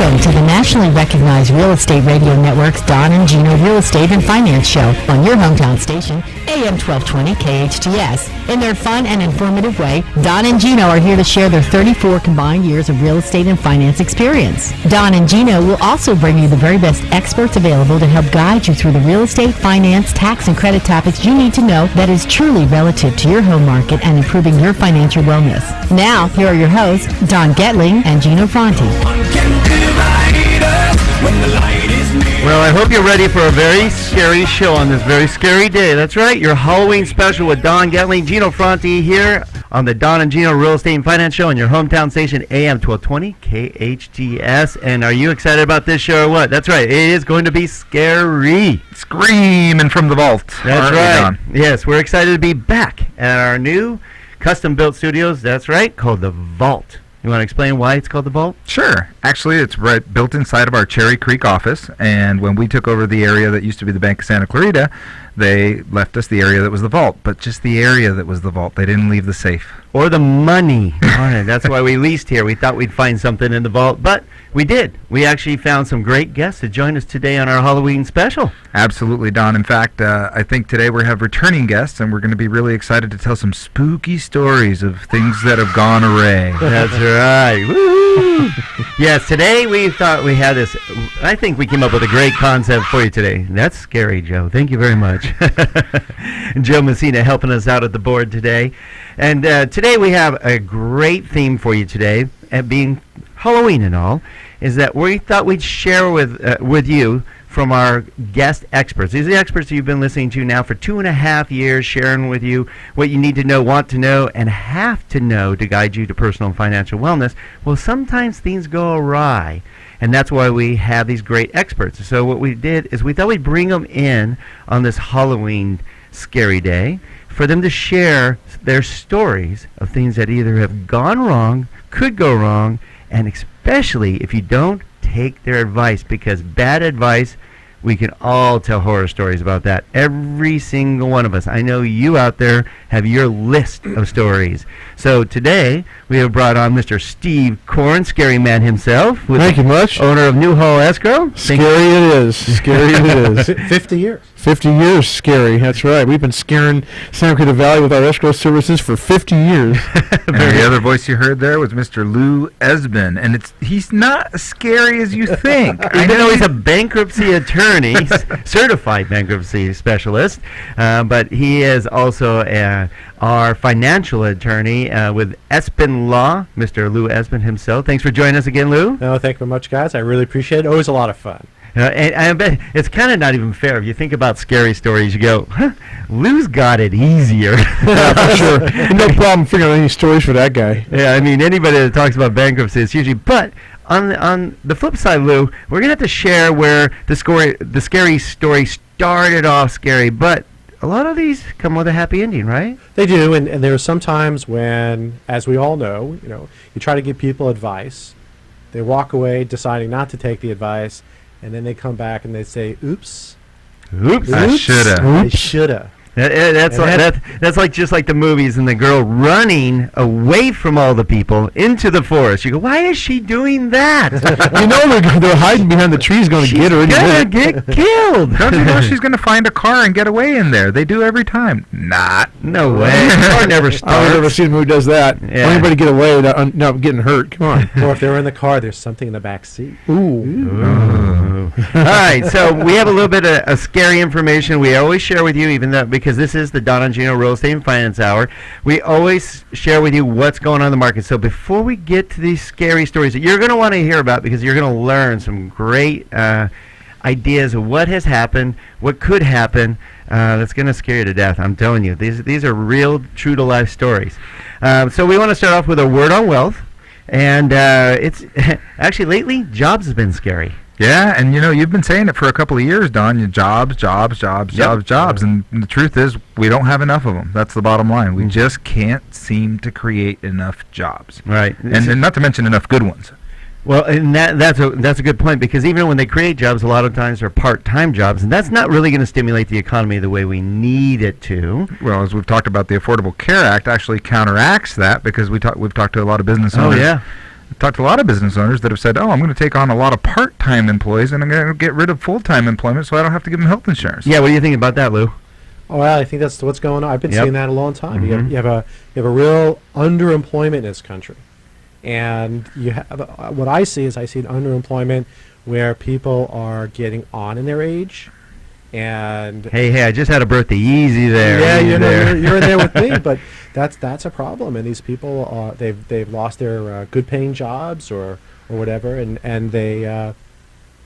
Welcome to the nationally recognized Real Estate Radio Network's Don and Gino Real Estate and Finance Show on your hometown station, AM 1220 KHTS. In their fun and informative way, Don and Gino are here to share their 34 combined years of real estate and finance experience. Don and Gino will also bring you the very best experts available to help guide you through the real estate, finance, tax, and credit topics you need to know that is truly relative to your home market and improving your financial wellness. Now, here are your hosts, Don Getling and Gino Franti. Well, I hope you're ready for a very scary show on this very scary day. That's right, your Halloween special with Don Getling, Gino Franti here on the Don and Gino Real Estate and Finance Show on your hometown station, AM 1220 KHTS. And are you excited about this show or what? That's right, it is going to be scary. Screaming from the vault. That's right. Yes, we're excited to be back at our new custom-built studios. That's right, called the Vault. You want to explain why it's called the Vault? Sure. Actually, it's right built inside of our Cherry Creek office, and when we took over the area that used to be the Bank of Santa Clarita, they left us the area that was the vault, but just the area that was the vault. They didn't leave the safe. Or the money on it. That's why we leased here. We thought we'd find something in the vault, but we did. We actually found some great guests to join us today on our Halloween special. Absolutely, Don. In fact, I think today we have returning guests, and we're going to be really excited to tell some spooky stories of things that have gone awry. That's right. Woo! Yes, today we thought we had this. I think we came up with a great concept for you today. That's scary, Joe. Thank you very much. Joe Messina helping us out at the board today. And today we have a great theme for you today, and being Halloween and all, is that we thought we'd share with you from our guest experts. These are the experts that you've been listening to now for 2.5 years, sharing with you what you need to know, want to know, and have to know to guide you to personal and financial wellness. Well, sometimes things go awry, and that's why we have these great experts. So what we did is we thought we'd bring them in on this Halloween scary day for them to share their stories of things that either have gone wrong, could go wrong, and especially if you don't take their advice, because bad advice, we can all tell horror stories about that. Every single one of us. I know you out there have your list of stories. So today we have brought on Mr. Steve Korn, Scary Man himself. Thank you much. Owner of New Hall Escrow. Scary it is. Scary it is. 50 years. 50 years scary. That's right. We've been scaring Santa Clarita Valley with our escrow services for 50 years. And the other voice you heard there was Mr. Lou Esbin, and he's not as scary as you think. Even though he's a bankruptcy attorney, certified bankruptcy specialist, but he is also our financial attorney with Esbin Law, Mr. Lou Esbin himself. Thanks for joining us again, Lou. No, thank you very much, guys. I really appreciate it. Always a lot of fun. And I bet it's kind of not even fair. If you think about scary stories, you go, Lou's got it easier. Yeah, for sure. No problem figuring out any stories for that guy. Yeah, I mean, anybody that talks about bankruptcy is usually, but on the flip side, Lou, we're going to have to share where the scary story started off scary, but a lot of these come with a happy ending, right? They do, and there are some times when, as we all know, you try to give people advice, they walk away deciding not to take the advice, and then they come back and they say, oops. I shoulda. I shoulda. That's like just like the movies and the girl running away from all the people into the forest. You go, why is she doing that? They're hiding behind the trees going to get her. She's going to get killed. Don't you know she's going to find a car and get away in there? They do every time. No way. The car never starts. I've never seen a movie does that. Yeah. Anybody get away without getting hurt? Come on. Or if they're in the car, there's something in the back seat. Ooh. All right, so we have a little bit of scary information we always share with you, even though because this is the Don and Gino Real Estate and Finance Hour. We always share with you what's going on in the market. So before we get to these scary stories that you're going to want to hear about, because you're going to learn some great ideas of what has happened, what could happen, that's going to scare you to death. I'm telling you, these are real, true-to-life stories. So we want to start off with a word on wealth. And it's actually lately, jobs have been scary. Yeah, and you've been saying it for a couple of years, Don. Jobs. And the truth is, we don't have enough of them. That's the bottom line. We just can't seem to create enough jobs. Right. And not to mention enough good ones. Well, and that's a good point, because even when they create jobs, a lot of times they're part-time jobs, and that's not really going to stimulate the economy the way we need it to. Well, as we've talked about, the Affordable Care Act actually counteracts that, because we've talked to a lot of business owners. Oh, yeah. talked to a lot of business owners that have said, I'm going to take on a lot of part-time employees and I'm going to get rid of full-time employment so I don't have to give them health insurance. Yeah, what do you think about that, Lou? Oh, well, I think that's what's going on. I've been seeing that a long time. Mm-hmm. You have a real underemployment in this country, and you have what I see is an underemployment where people are getting on in their age, and Hey, I just had a birthday. Easy there. yeah, easy there. you're in there with me, but that's a problem. And these people are they've lost their good-paying jobs or whatever, and they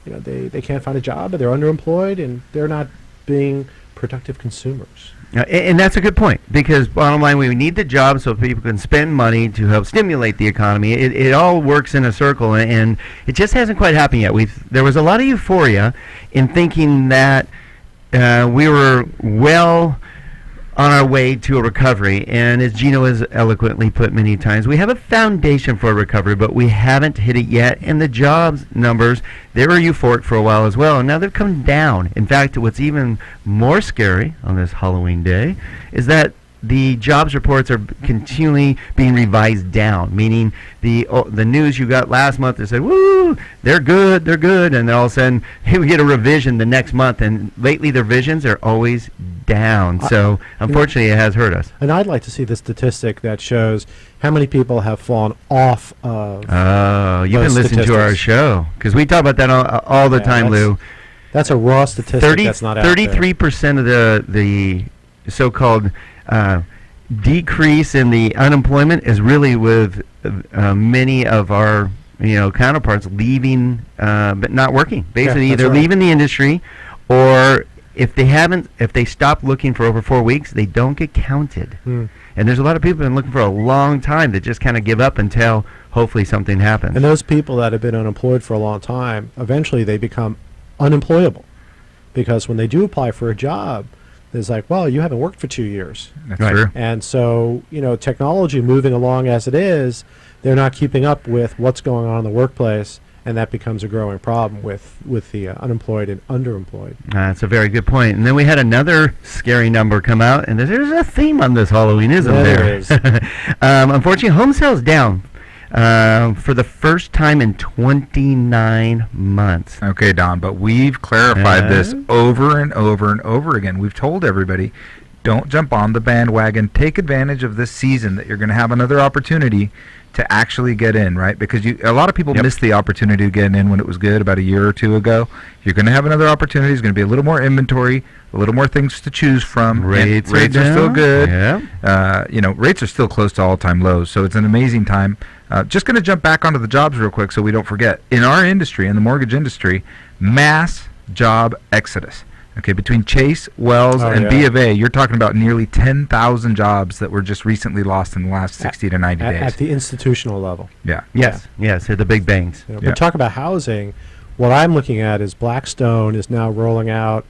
they can't find a job, and they're underemployed, and they're not being productive consumers. And that's a good point, because bottom line, we need the job so people can spend money to help stimulate the economy. It all works in a circle, and it just hasn't quite happened yet. There was a lot of euphoria in thinking that we were well on our way to a recovery, and as Gino has eloquently put many times, we have a foundation for a recovery, but we haven't hit it yet. And the jobs numbers, they were euphoric for a while as well, and now they've come down. In fact, what's even more scary on this Halloween day is that the jobs reports are continually being revised down, meaning the news you got last month that said, woo, they're good, and then all of a sudden, hey, we get a revision the next month, and lately the revisions are always down. So, unfortunately, it has hurt us. And I'd like to see the statistic that shows how many people have fallen off of You've been listening to our show, because we talk about that all the time, Lou. That's a raw statistic that's not out there. 33% of the so-called decrease in the unemployment is really with many of our counterparts leaving but not working. Basically, either leaving the industry, or if they stop looking for over 4 weeks, they don't get counted. And there's a lot of people who have been looking for a long time that just kind of give up until hopefully something happens. And those people that have been unemployed for a long time, eventually they become unemployable, because when they do apply for a job, it's like, well, you haven't worked for 2 years. That's true. And so, technology moving along as it is, they're not keeping up with what's going on in the workplace, and that becomes a growing problem with the unemployed and underemployed. That's a very good point. And then we had another scary number come out, and there's a theme on this Halloween, isn't there? There is. Unfortunately, home sales down for the first time in 29 months. Okay, Don, but we've clarified this over and over and over again. We've told everybody, don't jump on the bandwagon. Take advantage of this season that you're going to have another opportunity to actually get in, right? Because a lot of people missed the opportunity to get in when it was good about a year or two ago. You're going to have another opportunity. There's going to be a little more inventory, a little more things to choose from. Rates are still good. Yeah. Rates are still close to all-time lows, so it's an amazing time. Just going to jump back onto the jobs real quick so we don't forget. In our industry, in the mortgage industry, mass job exodus. Okay, between Chase, Wells, and B of A, you're talking about nearly 10,000 jobs that were just recently lost in the last 60 to 90 days. At the institutional level. Yeah. Yes, at the big bangs. But talk about housing. What I'm looking at is Blackstone is now rolling out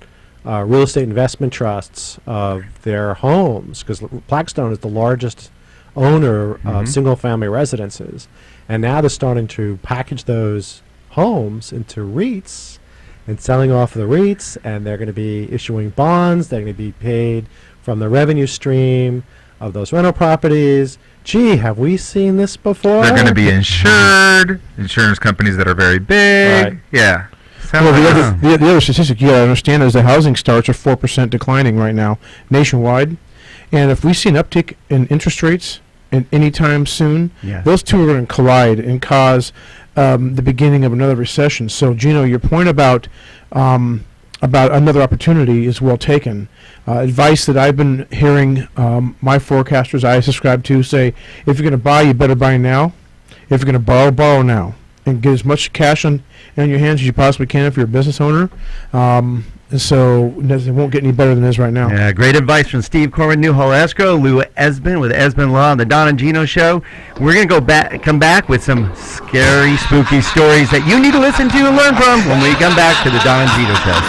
real estate investment trusts of their homes, because Blackstone is the largest owner of single-family residences. And now they're starting to package those homes into REITs and selling off the REITs, and they're going to be issuing bonds. They're going to be paid from the revenue stream of those rental properties. Gee, have we seen this before? They're going to be insured, insurance companies that are very big. Right. Yeah. Well, the other statistic you got to understand is the housing starts are 4% declining right now nationwide. And if we see an uptick in interest rates anytime soon, those two are going to collide and cause the beginning of another recession. So, Gino, your point about another opportunity is well taken. Advice that I've been hearing my forecasters I subscribe to say, if you're going to buy, you better buy now. If you're going to borrow now. And get as much cash on your hands as you possibly can if you're a business owner. And so it won't get any better than it is right now. Yeah, great advice from Steve Corwin, Newhall Escrow, Lou Esbin with Esbin Law on the Don and Gino Show. We're going to come back with some scary, spooky stories that you need to listen to and learn from when we come back to the Don and Gino Show.